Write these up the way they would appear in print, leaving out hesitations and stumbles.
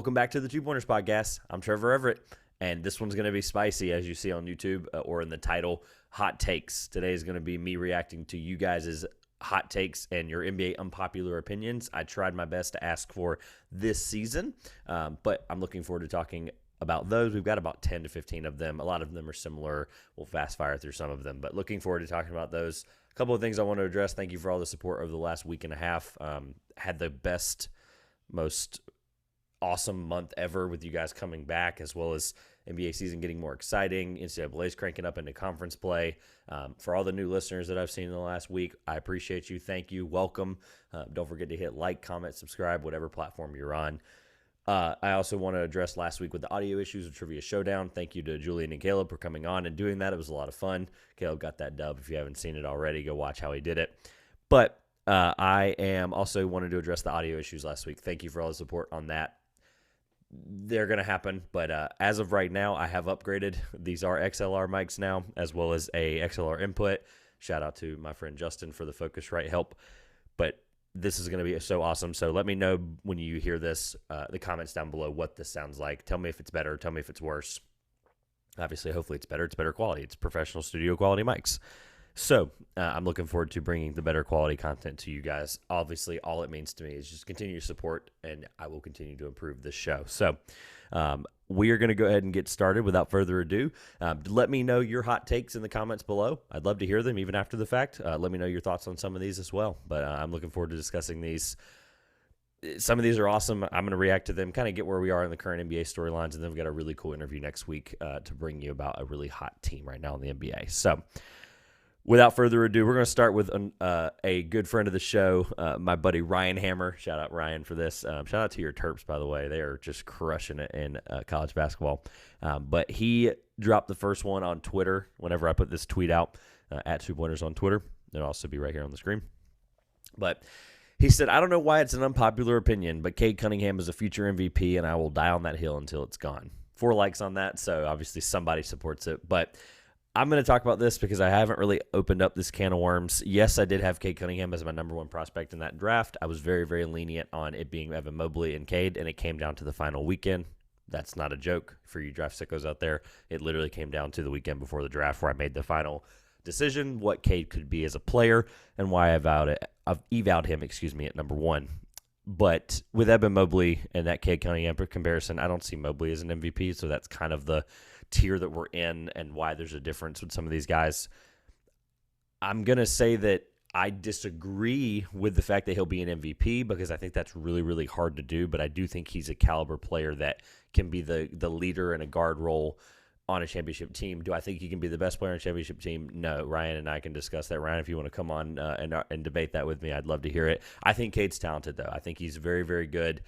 Welcome back to the Two Pointers Podcast. I'm Trevor Everett, and this one's going to be spicy, as you see on YouTube or in the title, Hot Takes. Today is going to be me reacting to you guys' hot takes and your NBA unpopular opinions. I tried my best to ask for this season, but I'm looking forward to talking about those. We've got about 10 to 15 of them. A lot of them are similar. We'll fast fire through some of them, but looking forward to talking about those. A couple of things I want to address. Thank you for all the support over the last week and a half. Had the best, most awesome month ever with you guys coming back, as well as NBA season getting more exciting, NCAA's cranking up into conference play. For all the new listeners that I've seen in the last week, I appreciate you. Thank you. Welcome. Don't forget to hit like, comment, subscribe, whatever platform you're on. I also want to address last week with the audio issues of Trivia Showdown. Thank you to Julian and Caleb for coming on and doing that. It was a lot of fun. Caleb got that dub. If you haven't seen it already, go watch how he did it. But I am also wanted to address the audio issues last week. Thank you for all the support on that. They're going to happen, but as of right now, I have upgraded. These are XLR mics now, as well as a XLR input. Shout out to my friend Justin for the Focusrite help. But this is going to be so awesome. So let me know when you hear this, the comments down below, what this sounds like. Tell me if it's better. Tell me if it's worse. Obviously, hopefully it's better. It's better quality. It's professional studio quality mics. So I'm looking forward to bringing the better quality content to you guys. Obviously, all it means to me is just continue to support, and I will continue to improve this show. So we are going to go ahead and get started without further ado. Let me know your hot takes in the comments below. I'd love to hear them even after the fact. Let me know your thoughts on some of these as well. But I'm looking forward to discussing these. Some of these are awesome. I'm going to react to them, kind of get where we are in the current NBA storylines, and then we've got a really cool interview next week to bring you about a really hot team right now in the NBA. So without further ado, we're going to start with a good friend of the show, my buddy Ryan Hammer. Shout out Ryan for this. Shout out to your Terps, by the way. They are just crushing it in college basketball. But he dropped the first one on Twitter whenever I put this tweet out, at 2 Pointers on Twitter. It'll also be right here on the screen. But he said, I don't know why it's an unpopular opinion, but Cade Cunningham is a future MVP, and I will die on that hill until it's gone. 4 likes on that, so obviously somebody supports it. But I'm going to talk about this because I haven't really opened up this can of worms. Yes, I did have Cade Cunningham as my number 1 prospect in that draft. I was very, very lenient on it being Evan Mobley and Cade, and it came down to the final weekend. That's not a joke for you draft sickos out there. It literally came down to the weekend before the draft where I made the final decision, what Cade could be as a player, and why I've evowed him, at number 1. But with Evan Mobley and that Cade Cunningham comparison, I don't see Mobley as an MVP, so that's kind of the tier that we're in and why there's a difference with some of these guys. I'm going to say that I disagree with the fact that he'll be an MVP because I think that's really, really hard to do, but I do think he's a caliber player that can be the leader in a guard role on a championship team. Do I think he can be the best player on a championship team? No. Ryan and I can discuss that. Ryan, if you want to come on and debate that with me, I'd love to hear it. I think Cade's talented, though. I think he's very, very good.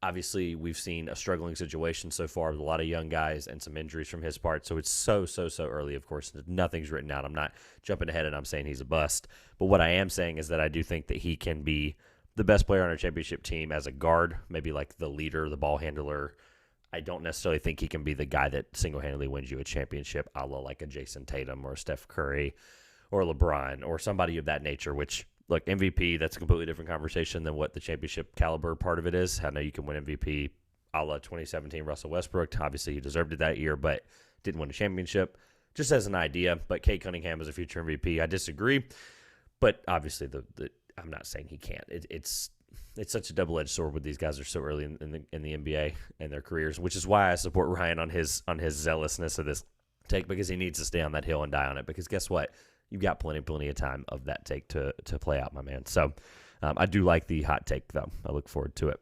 Obviously, we've seen a struggling situation so far with a lot of young guys and some injuries from his part, so it's so early, of course. Nothing's written out. I'm not jumping ahead and I'm saying he's a bust. But what I am saying is that I do think that he can be the best player on a championship team as a guard, maybe like the leader, the ball handler. I don't necessarily think he can be the guy that single-handedly wins you a championship, a la like a Jason Tatum or a Steph Curry or LeBron or somebody of that nature, which, look, MVP, that's a completely different conversation than what the championship caliber part of it is. I know you can win MVP a la 2017 Russell Westbrook. Obviously, he deserved it that year, but didn't win a championship. Just as an idea, but Cade Cunningham is a future MVP. I disagree, but obviously I'm not saying he can't. It's such a double-edged sword with these guys are so early in the NBA and their careers, which is why I support Ryan on his zealousness of this take, because he needs to stay on that hill and die on it, because guess what? You've got plenty of time of that take to play out, my man. So I do like the hot take, though. I look forward to it.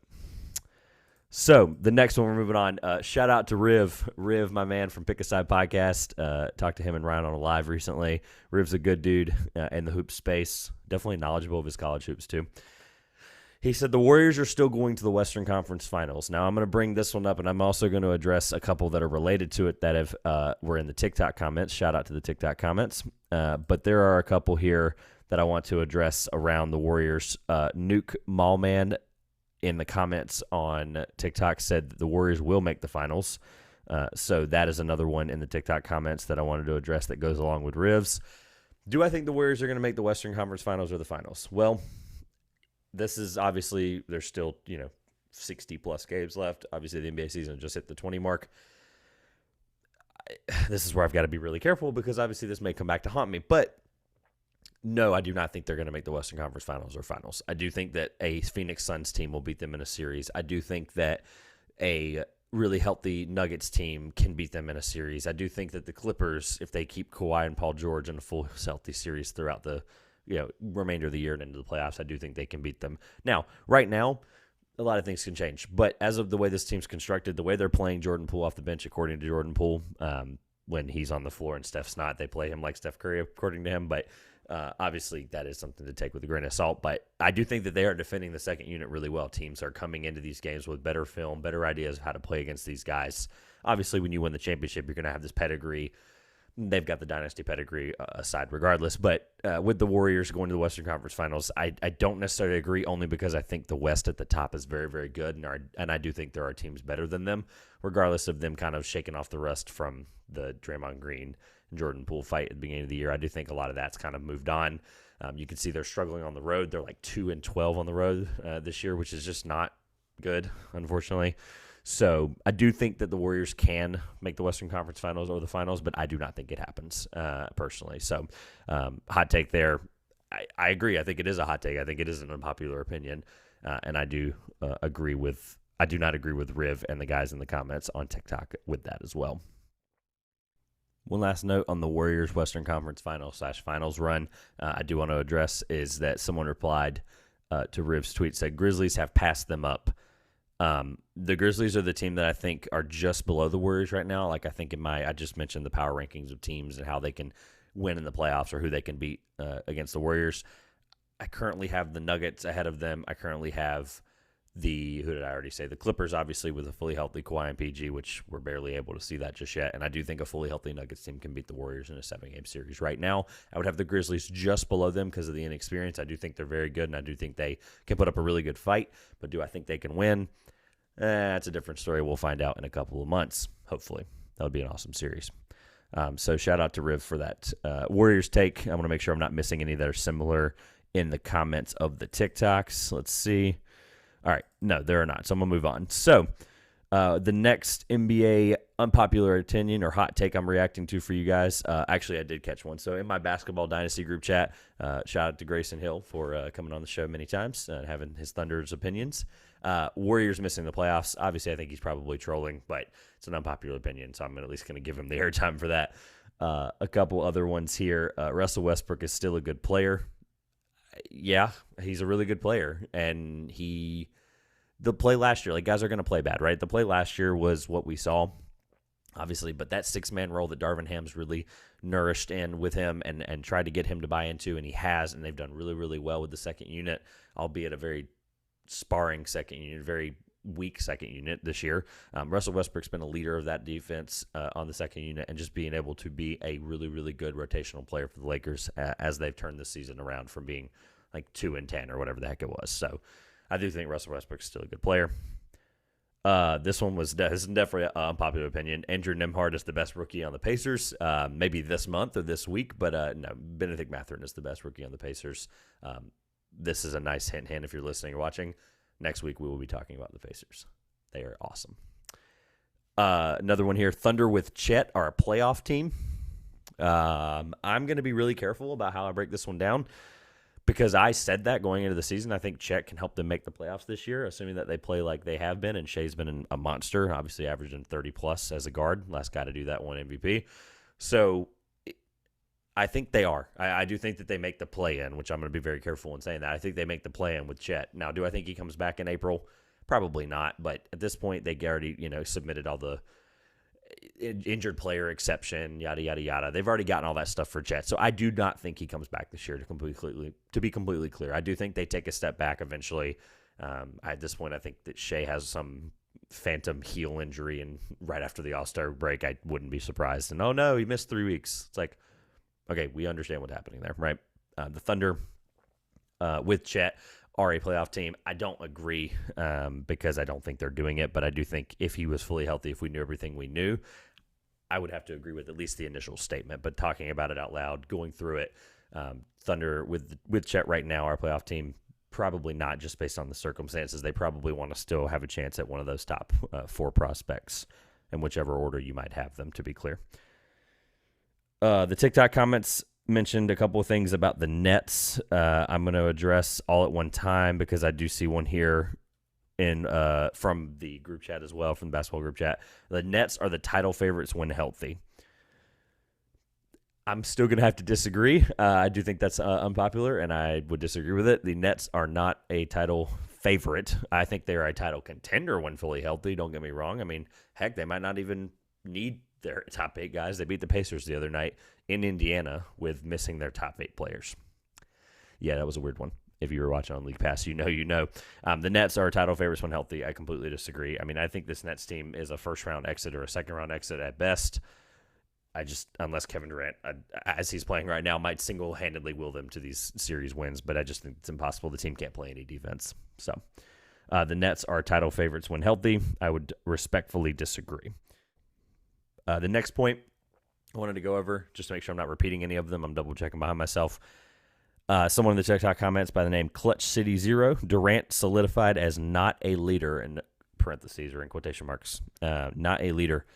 So the next one, we're moving on. Shout out to Riv, my man from Pick a Side Podcast. Talked to him and Ryan on a live recently. Riv's a good dude in the hoop space. Definitely knowledgeable of his college hoops, too. He said the Warriors are still going to the Western Conference Finals. Now, I'm going to bring this one up, and I'm also going to address a couple that are related to it that were in the TikTok comments. Shout out to the TikTok comments. But there are a couple here that I want to address around the Warriors. Nuke Mallman in the comments on TikTok said that the Warriors will make the finals. So that is another one in the TikTok comments that I wanted to address that goes along with Rivs. Do I think the Warriors are going to make the Western Conference Finals or the Finals? Well, this is obviously, there's still, 60-plus games left. Obviously, the NBA season just hit the 20 mark. This is where I've got to be really careful because obviously this may come back to haunt me. But no, I do not think they're going to make the Western Conference Finals or Finals. I do think that a Phoenix Suns team will beat them in a series. I do think that a really healthy Nuggets team can beat them in a series. I do think that the Clippers, if they keep Kawhi and Paul George in a full healthy series throughout the remainder of the year and into the playoffs, I do think they can beat them. Now, right now, a lot of things can change. But as of the way this team's constructed, the way they're playing Jordan Poole off the bench, according to Jordan Poole, when he's on the floor and Steph's not, they play him like Steph Curry, according to him. But obviously, that is something to take with a grain of salt. But I do think that they are defending the second unit really well. Teams are coming into these games with better film, better ideas of how to play against these guys. Obviously, when you win the championship, you're going to have this pedigree. They've got the dynasty pedigree aside regardless. But with the Warriors going to the Western Conference Finals, I don't necessarily agree, only because I think the West at the top is very, very good. And I do think there are teams better than them, regardless of them kind of shaking off the rust from the Draymond Green and Jordan Poole fight at the beginning of the year. I do think a lot of that's kind of moved on. You can see they're struggling on the road. They're like 2-12 on the road this year, which is just not good, unfortunately. So I do think that the Warriors can make the Western Conference Finals or the Finals, but I do not think it happens personally. So hot take there. I agree. I think it is a hot take. I think it is an unpopular opinion, and I do agree with. I do not agree with Riv and the guys in the comments on TikTok with that as well. One last note on the Warriors Western Conference Finals/Finals run I do want to address is that someone replied to Riv's tweet, said Grizzlies have passed them up. The Grizzlies are the team that I think are just below the Warriors right now. Like I think I just mentioned the power rankings of teams and how they can win in the playoffs or who they can beat against the Warriors. I currently have the Nuggets ahead of them. I currently have who did I already say? The Clippers, obviously, with a fully healthy Kawhi and PG, which we're barely able to see that just yet. And I do think a fully healthy Nuggets team can beat the Warriors in a 7-game series. Right now, I would have the Grizzlies just below them because of the inexperience. I do think they're very good, and I do think they can put up a really good fight. But do I think they can win? That's a different story. We'll find out in a couple of months, hopefully. That would be an awesome series. So shout out to Riv for that Warriors take. I want to make sure I'm not missing any that are similar in the comments of the TikToks. Let's see. All right. No, there are not. So I'm going to move on. So the next NBA unpopular opinion or hot take I'm reacting to for you guys, actually I did catch one. So in my Basketball Dynasty group chat, shout out to Grayson Hill for coming on the show many times and having his Thunder's opinions. Warriors missing the playoffs. Obviously, I think he's probably trolling, but it's an unpopular opinion, so I'm at least going to give him the airtime for that. A couple other ones here. Russell Westbrook is still a good player. Yeah, he's a really good player, and the play last year, like guys are going to play bad, right? The play last year was what we saw, obviously, but that 6-man role that Darvin Ham's really nourished in with him and tried to get him to buy into, and he has, and they've done really, really well with the second unit, albeit a very sparring second unit, very weak second unit this year. Russell Westbrook's been a leader of that defense on the second unit and just being able to be a really, really good rotational player for the Lakers as they've turned the season around from being like 2-10 or whatever the heck it was. So I do think Russell Westbrook's still a good player. This one is definitely an unpopular opinion. Andrew Nembhard is the best rookie on the Pacers, maybe this month or this week, but no, Benedict Mathurin is the best rookie on the Pacers. This is a nice hint if you're listening or watching. Next week, we will be talking about the Pacers. They are awesome. Another one here. Thunder with Chet are a playoff team. I'm going to be really careful about how I break this one down because I said that going into the season. I think Chet can help them make the playoffs this year, assuming that they play like they have been. And Shea's been a monster, obviously averaging 30-plus as a guard. Last guy to do that, won MVP. So I think they are. I do think that they make the play-in, which I'm going to be very careful in saying that. I think they make the play-in with Chet. Now, do I think he comes back in April? Probably not. But at this point, they already submitted all the injured player exception, yada, yada, yada. They've already gotten all that stuff for Chet. So I do not think he comes back this year, to be completely clear. I do think they take a step back eventually. At this point, I think that Shea has some phantom heel injury, and right after the All-Star break, I wouldn't be surprised. And, oh, no, he missed 3 weeks. It's like, okay, we understand what's happening there, right? The Thunder with Chet are a playoff team. I don't agree because I don't think they're doing it, but I do think if he was fully healthy, if we knew everything we knew, I would have to agree with at least the initial statement. But talking about it out loud, going through it, Thunder with Chet right now, our playoff team, probably not, just based on the circumstances. They probably want to still have a chance at one of those top 4 prospects in whichever order you might have them, to be clear. The TikTok comments mentioned a couple of things about the Nets. I'm going to address all at one time because I do see one here from the group chat as well, from the basketball group chat. The Nets are the title favorites when healthy. I'm still going to have to disagree. I do think that's unpopular, and I would disagree with it. The Nets are not a title favorite. I think they're a title contender when fully healthy. Don't get me wrong. I mean, heck, they might not even need their top 8 guys. They beat the Pacers the other night in Indiana with missing their top 8 players. Yeah, that was a weird one. If you were watching on League Pass, you know. The Nets are title favorites when healthy. I completely disagree. I mean, I think this Nets team is a first-round exit or a second-round exit at best. Unless Kevin Durant, as he's playing right now, might single-handedly will them to these series wins, but I just think it's impossible. The team can't play any defense. So the Nets are title favorites when healthy. I would respectfully disagree. The next point I wanted to go over, just to make sure I'm not repeating any of them, I'm double-checking behind myself. Someone in the TikTok comments by the name Clutch City Zero, Durant solidified as not a leader, in parentheses or in quotation marks, not a leader.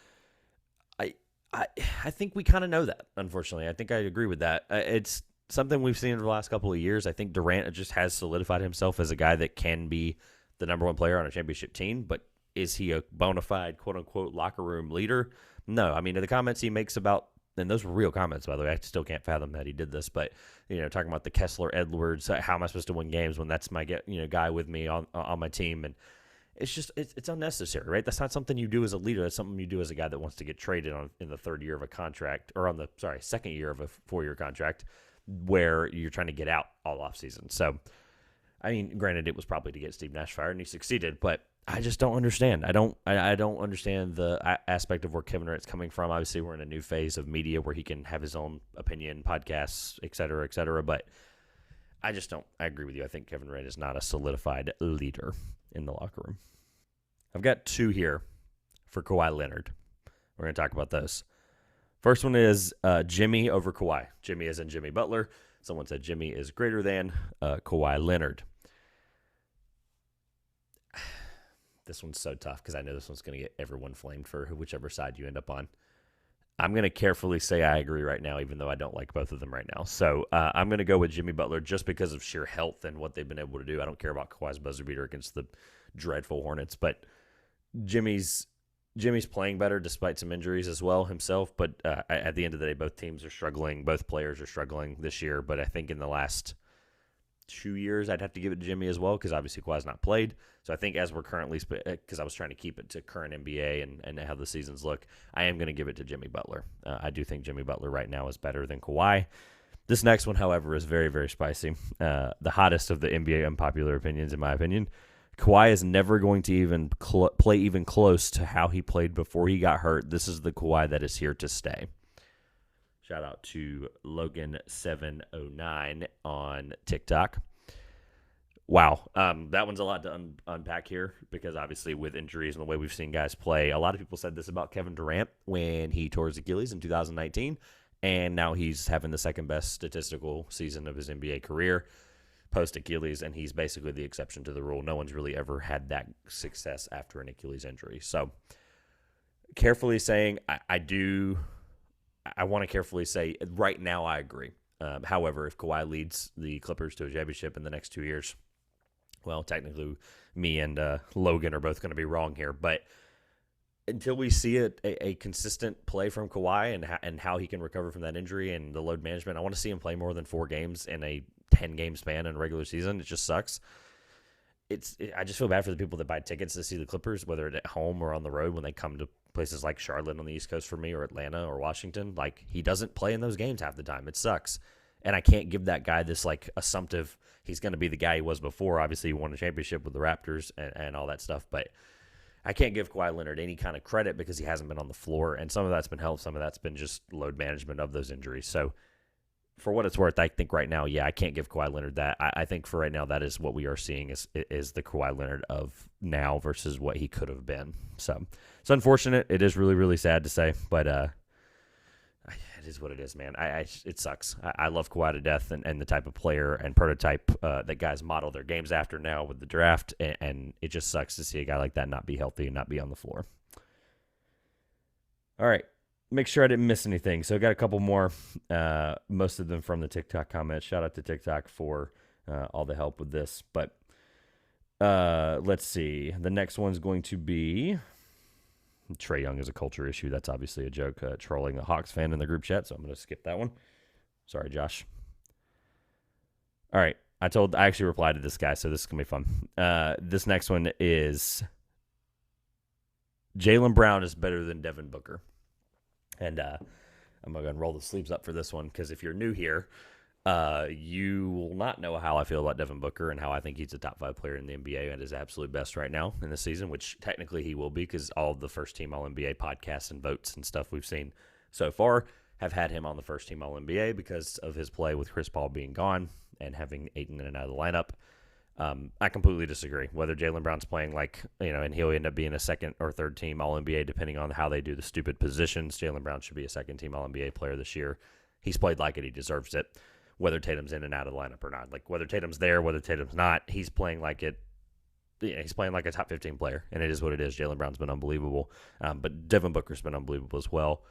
I think we kind of know that, unfortunately. I think I agree with that. It's something we've seen over the last couple of years. I think Durant just has solidified himself as a guy that can be the number one player on a championship team, but is he a bona fide, quote-unquote, locker room leader? No. I mean, the comments he makes about, and those were real comments, by the way. I still can't fathom that he did this, but, talking about the Kessler Edwards, how am I supposed to win games when that's my guy with me on my team, and it's just it's unnecessary, right? That's not something you do as a leader. That's something you do as a guy that wants to get traded in the third year of a contract, or on the second year of a 4-year contract, where you're trying to get out all offseason. So, I mean, granted, it was probably to get Steve Nash fired, and he succeeded, but I just don't understand. I don't understand the aspect of where Kevin Durant's coming from. Obviously, we're in a new phase of media where he can have his own opinion, podcasts, et cetera, but I just don't. I agree with you. I think Kevin Durant is not a solidified leader in the locker room. I've got 2 here for Kawhi Leonard. We're going to talk about those. First one is Jimmy over Kawhi. Jimmy as in Jimmy Butler. Someone said Jimmy is greater than Kawhi Leonard. This one's so tough because I know this one's going to get everyone flamed for whichever side you end up on. I'm going to carefully say I agree right now, even though I don't like both of them right now. So I'm going to go with Jimmy Butler just because of sheer health and what they've been able to do. I don't care about Kawhi's buzzer beater against the dreadful Hornets, but Jimmy's playing better despite some injuries as well himself. But at the end of the day, both teams are struggling. Both players are struggling this year. But I think in the last 2 years, I'd have to give it to Jimmy as well because obviously Kawhi's not played. So I think as we're currently, because I was trying to keep it to current NBA and how the seasons look, I am going to give it to Jimmy Butler. I do think Jimmy Butler right now is better than Kawhi. This next one, however, is very, very spicy. The hottest of the NBA unpopular opinions, in my opinion. Kawhi is never going to even play even close to how he played before he got hurt. This is the Kawhi that is here to stay. Shout out to Logan709 on TikTok. Wow. That one's a lot to unpack here because obviously with injuries and the way we've seen guys play, a lot of people said this about Kevin Durant when he tore his Achilles in 2019, and now he's having the second best statistical season of his NBA career post-Achilles, and he's basically the exception to the rule. No one's really ever had that success after an Achilles injury. So carefully saying, I want to carefully say right now I agree. However, if Kawhi leads the Clippers to a championship in the next 2 years, well, technically me and Logan are both going to be wrong here. But until we see a consistent play from Kawhi and how he can recover from that injury and the load management, I want to see him play more than 4 games in a 10-game span in a regular season. It just sucks. I just feel bad for the people that buy tickets to see the Clippers, whether at home or on the road when they come to places like Charlotte on the East Coast for me, or Atlanta or Washington. Like, he doesn't play in those games half the time. It sucks. And I can't give that guy this like assumptive, he's going to be the guy he was before. Obviously, he won a championship with the Raptors and all that stuff, but I can't give Kawhi Leonard any kind of credit because he hasn't been on the floor, and some of that's been health, some of that's been just load management of those injuries. So for what it's worth, I think right now, I can't give Kawhi Leonard that. I think for right now, that is what we are seeing is the Kawhi Leonard of now versus what he could have been. So it's unfortunate. It is really, really sad to say, but is what it is, man. It sucks. I love Kawhi to death and the type of player and prototype that guys model their games after now with the draft, and it just sucks to see a guy like that not be healthy and not be on the floor. All right. Make sure I didn't miss anything. So I got a couple more, most of them from the TikTok comments. Shout out to TikTok for all the help with this. But let's see. The next one's going to be Trae Young is a culture issue. That's obviously a joke, trolling a Hawks fan in the group chat, so I'm going to skip that one. Sorry, Josh. All right. I actually replied to this guy, so this is going to be fun. This next one is Jaylen Brown is better than Devin Booker. And I'm going to roll the sleeves up for this one because if you're new here, you will not know how I feel about Devin Booker and how I think he's a top 5 player in the NBA at his absolute best right now in the season, which technically he will be because all of the first-team All-NBA podcasts and votes and stuff we've seen so far have had him on the first-team All-NBA because of his play with Chris Paul being gone and having Ayton in and out of the lineup. I completely disagree. Whether Jaylen Brown's playing and he'll end up being a second or third team All-NBA depending on how they do the stupid positions. Jaylen Brown should be a second team All-NBA player this year. He's played like it. He deserves it. Whether Tatum's in and out of the lineup or not. Like, whether Tatum's there, whether Tatum's not, he's playing like it. Yeah, he's playing like a top 15 player, and it is what it is. Jaylen Brown's been unbelievable, but Devin Booker's been unbelievable as well.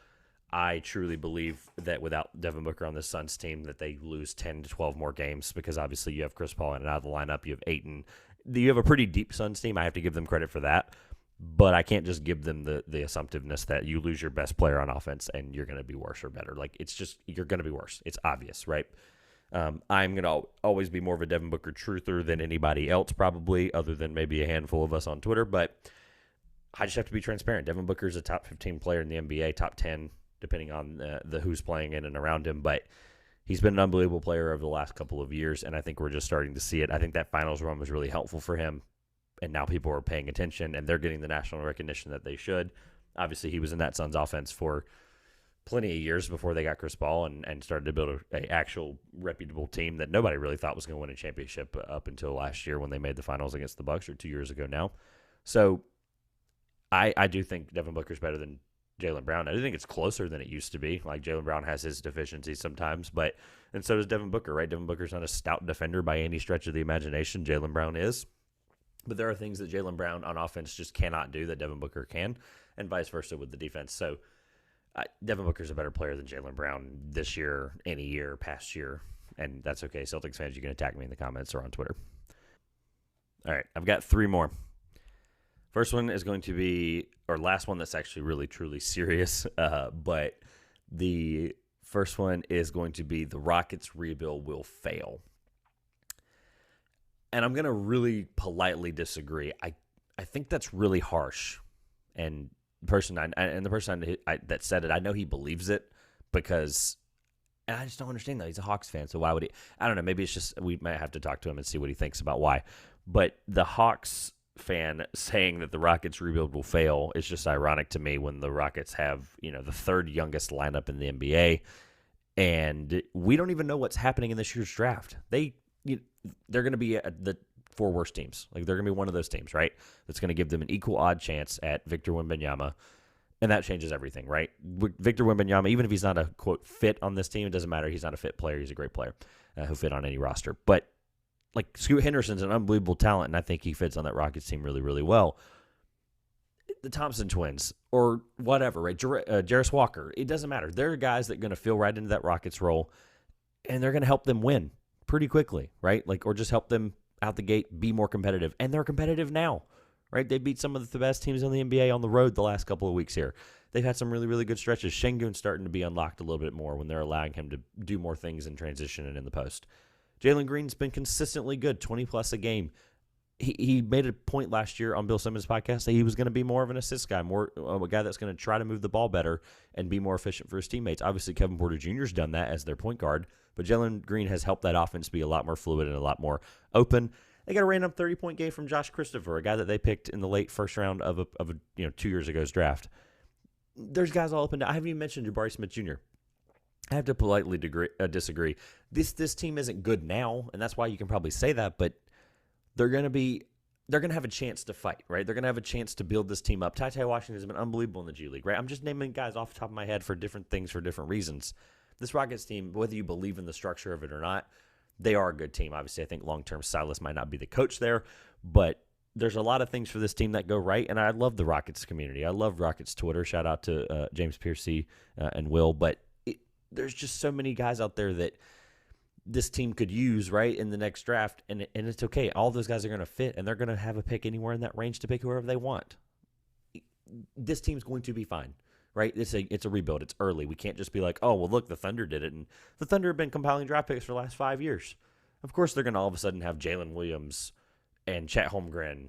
I truly believe that without Devin Booker on this Suns team, that they lose 10 to 12 more games because obviously you have Chris Paul in and out of the lineup. You have Ayton. You have a pretty deep Suns team. I have to give them credit for that, but I can't just give them the assumptiveness that you lose your best player on offense and you're going to be worse or better. Like, it's just you're going to be worse. It's obvious, right? I'm going to always be more of a Devin Booker truther than anybody else probably, other than maybe a handful of us on Twitter, but I just have to be transparent. Devin Booker is a top 15 player in the NBA, top 10, depending on the who's playing in and around him, but he's been an unbelievable player over the last couple of years, and I think we're just starting to see it. I think that finals run was really helpful for him, and now people are paying attention, and they're getting the national recognition that they should. Obviously, he was in that Suns offense for plenty of years before they got Chris Paul and started to build a actual reputable team that nobody really thought was going to win a championship up until last year when they made the finals against the Bucks, or 2 years ago now. So I do think Devin Booker's better than Jaylen Brown. I do think it's closer than it used to be. Like, Jaylen Brown has his deficiencies sometimes, and so does Devin Booker, right? Devin Booker's not a stout defender by any stretch of the imagination. Jaylen Brown is. But there are things that Jaylen Brown on offense just cannot do that Devin Booker can, and vice versa with the defense. So Devin Booker's a better player than Jaylen Brown this year, any year, past year, and that's okay. Celtics fans, you can attack me in the comments or on Twitter. All right, I've got 3 more. First one is going to be, or last one that's actually really, truly serious, but the first one is going to be the Rockets' rebuild will fail. And I'm going to really politely disagree. I think that's really harsh, and the person that said it, I know he believes it because, and I just don't understand that. He's a Hawks fan, so why would he? I don't know. Maybe it's just we might have to talk to him and see what he thinks about why. But the Hawks fan saying that the Rockets rebuild will fail is just ironic to me when the Rockets have, the third youngest lineup in the NBA, and we don't even know what's happening in this year's draft. They're going to be the 4 worst teams. Like, they're going to be one of those teams, right? That's going to give them an equal odd chance at Victor Wembanyama, and that changes everything, right? Victor Wembanyama, even if he's not a, quote, fit on this team, it doesn't matter. He's not a fit player. He's a great player who fit on any roster. But, like, Scoot Henderson's an unbelievable talent, and I think he fits on that Rockets team really, really well. The Thompson twins or whatever, right? Jarris Walker, it doesn't matter. They're guys that are going to fill right into that Rockets role, and they're going to help them win pretty quickly, right? Like, or just help them out the gate be more competitive. And they're competitive now, right? They beat some of the best teams in the NBA on the road the last couple of weeks here. They've had some really, really good stretches. Şengün's starting to be unlocked a little bit more when they're allowing him to do more things in transition and in the post. Jalen Green's been consistently good, 20-plus a game. He made a point last year on Bill Simmons' podcast that he was going to be more of an assist guy, more a guy that's going to try to move the ball better and be more efficient for his teammates. Obviously, Kevin Porter Jr. has done that as their point guard, but Jalen Green has helped that offense be a lot more fluid and a lot more open. They got a random 30-point game from Josh Christopher, a guy that they picked in the late first round of a 2 years ago's draft. There's guys all up and down. I haven't even mentioned Jabari Smith Jr. I have to politely disagree. This team isn't good now, and that's why you can probably say that, but they're going to be they're going to have a chance to fight, right? They're going to have a chance to build this team up. Ty Washington has been unbelievable in the G League, right? I'm just naming guys off the top of my head for different things for different reasons. This Rockets team, whether you believe in the structure of it or not, they are a good team. Obviously, I think long-term Silas might not be the coach there, but there's a lot of things for this team that go right, and I love the Rockets community. I love Rockets Twitter. Shout out to James Piercy and Will, but there's just so many guys out there that this team could use, right, in the next draft, and it's okay. All those guys are going to fit, and they're going to have a pick anywhere in that range to pick whoever they want. This team's going to be fine, right? It's a rebuild. It's early. We can't just be like, oh, well, look, the Thunder did it, and the Thunder have been compiling draft picks for the last 5 years. Of course, they're going to all of a sudden have Jalen Williams and Chet Holmgren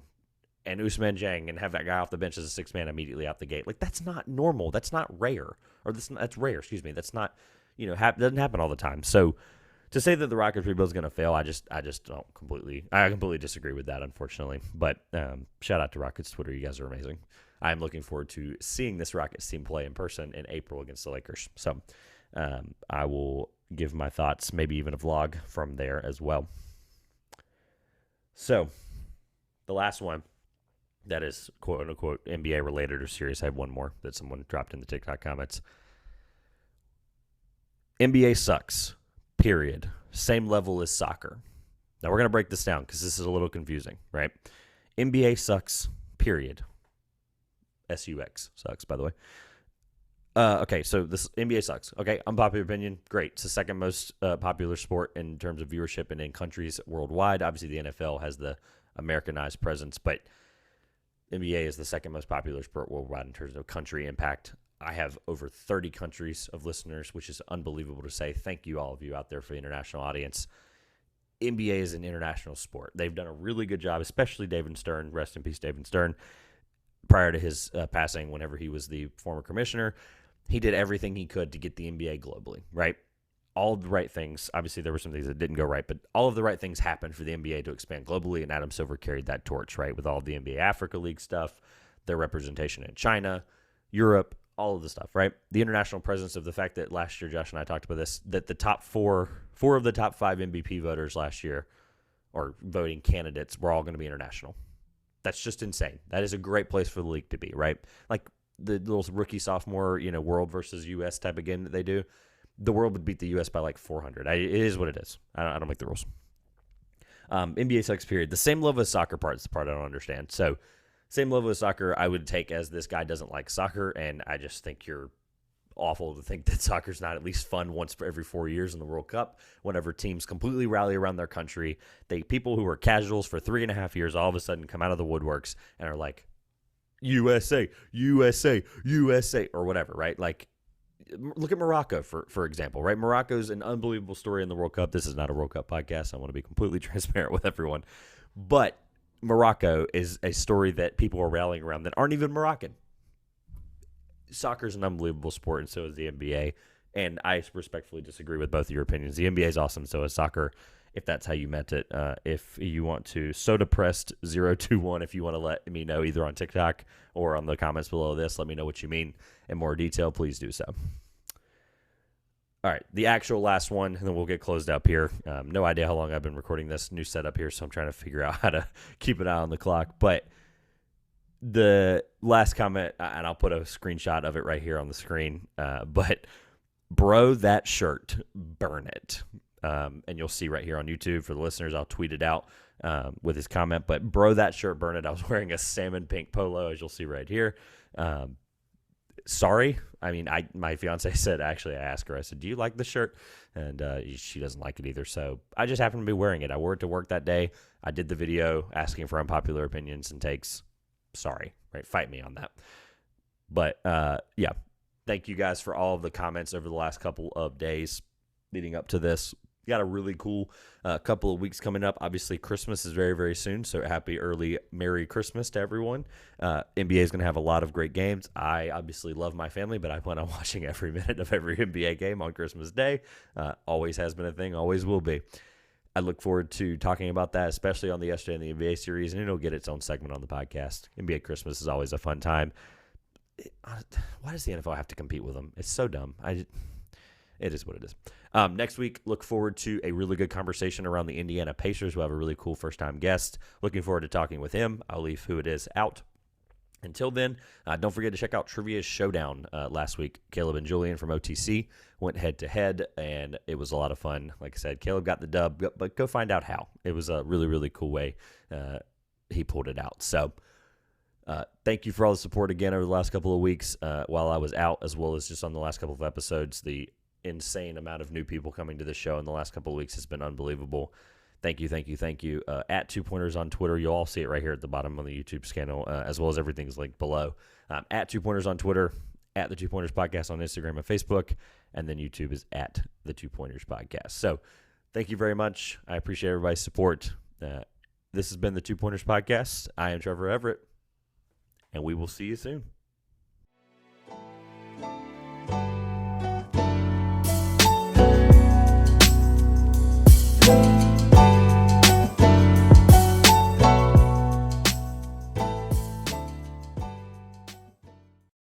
and Ousmane Dieng and have that guy off the bench as a sixth man immediately out the gate. Like, that's not normal. That's not rare. Or that's rare, excuse me. That's not, doesn't happen all the time. So to say that the Rockets rebuild is going to fail, I completely disagree with that, unfortunately. But shout out to Rockets Twitter. You guys are amazing. I'm looking forward to seeing this Rockets team play in person in April against the Lakers. So I will give my thoughts, maybe even a vlog from there as well. So the last one that is quote-unquote NBA related or serious, I have one more that someone dropped in the TikTok comments. NBA sucks, period. Same level as soccer. Now, we're going to break this down because this is a little confusing, right? NBA sucks, period. S-U-X. Sucks, by the way. Okay, so this NBA sucks. Okay, unpopular opinion, great. It's the second most popular sport in terms of viewership and in countries worldwide. Obviously, the NFL has the Americanized presence, but NBA is the second most popular sport worldwide in terms of country impact. I have over 30 countries of listeners, which is unbelievable to say. Thank you, all of you out there for the international audience. NBA is an international sport. They've done a really good job, especially David Stern. Rest in peace, David Stern. Prior to his passing, whenever he was the former commissioner, he did everything he could to get the NBA globally, right? All of the right things. Obviously, there were some things that didn't go right, but all of the right things happened for the NBA to expand globally, and Adam Silver carried that torch, right? With all of the NBA Africa League stuff, their representation in China, Europe, all of the stuff, right? The international presence of the fact that last year, Josh and I talked about this, that the top four of the top 5 MVP voters last year, or voting candidates, were all going to be international. That's just insane. That is a great place for the league to be, right? Like the little rookie, sophomore, world versus U.S. type of game that they do. The world would beat the U.S. by like 400. It is what it is. I don't make the rules. NBA sucks, period. The same level as soccer part is the part I don't understand. So same level as soccer I would take as this guy doesn't like soccer, and I just think you're awful to think that soccer's not at least fun once for every 4 years in the World Cup, whenever teams completely rally around their country. People who were casuals for 3.5 years all of a sudden come out of the woodworks and are like, USA, USA, USA, or whatever, right? Like, look at Morocco, for example, right? Morocco's an unbelievable story in the World Cup. This is not a World Cup podcast. I want to be completely transparent with everyone. But Morocco is a story that people are rallying around that aren't even Moroccan. Soccer is an unbelievable sport, and so is the NBA. And I respectfully disagree with both of your opinions. The NBA is awesome, so is soccer, if that's how you meant it. If you want to, SodaPressed021, if you want to let me know either on TikTok or on the comments below this, let me know what you mean in more detail, please do so. All right, the actual last one, and then we'll get closed up here. No idea how long I've been recording this new setup here, so I'm trying to figure out how to keep an eye on the clock. But the last comment, and I'll put a screenshot of it right here on the screen, but bro, that shirt, burn it. And you'll see right here on YouTube for the listeners, I'll tweet it out with his comment, but bro, that shirt, burn it. I was wearing a salmon pink polo, as you'll see right here. Sorry. I mean, my fiance said, actually, I asked her, I said, do you like the shirt? And she doesn't like it either. So I just happened to be wearing it. I wore it to work that day. I did the video asking for unpopular opinions and takes. Sorry, right? Fight me on that. But yeah, thank you guys for all of the comments over the last couple of days leading up to this. Got a really cool couple of weeks coming up. Obviously, Christmas is very, very soon, so happy early Merry Christmas to everyone. NBA is going to have a lot of great games. I obviously love my family, but I plan on watching every minute of every NBA game on Christmas Day. Always has been a thing, always will be. I look forward to talking about that, especially on the Yesterday in the NBA series, and it'll get its own segment on the podcast. NBA Christmas is always a fun time. Why does the NFL have to compete with them? It's so dumb. It is what it is. Next week, look forward to a really good conversation around the Indiana Pacers. We'll have a really cool first-time guest. Looking forward to talking with him. I'll leave who it is out. Until then, don't forget to check out Trivia Showdown last week. Caleb and Julian from OTC went head-to-head, and it was a lot of fun. Like I said, Caleb got the dub, but go find out how. It was a really, really cool way he pulled it out. So thank you for all the support again over the last couple of weeks while I was out, as well as just on the last couple of episodes. The insane amount of new people coming to the show in the last couple of weeks has been unbelievable. Thank you, thank you, thank you. At 2 Pointers on Twitter. You'll all see it right here at the bottom of the YouTube channel, as well as everything's linked below. At 2 Pointers on Twitter, at the 2 Pointers Podcast on Instagram and Facebook, and then YouTube is at the 2 Pointers Podcast. So thank you very much. I appreciate everybody's support. This has been the 2 Pointers Podcast. I am Trevor Everett, and we will see you soon.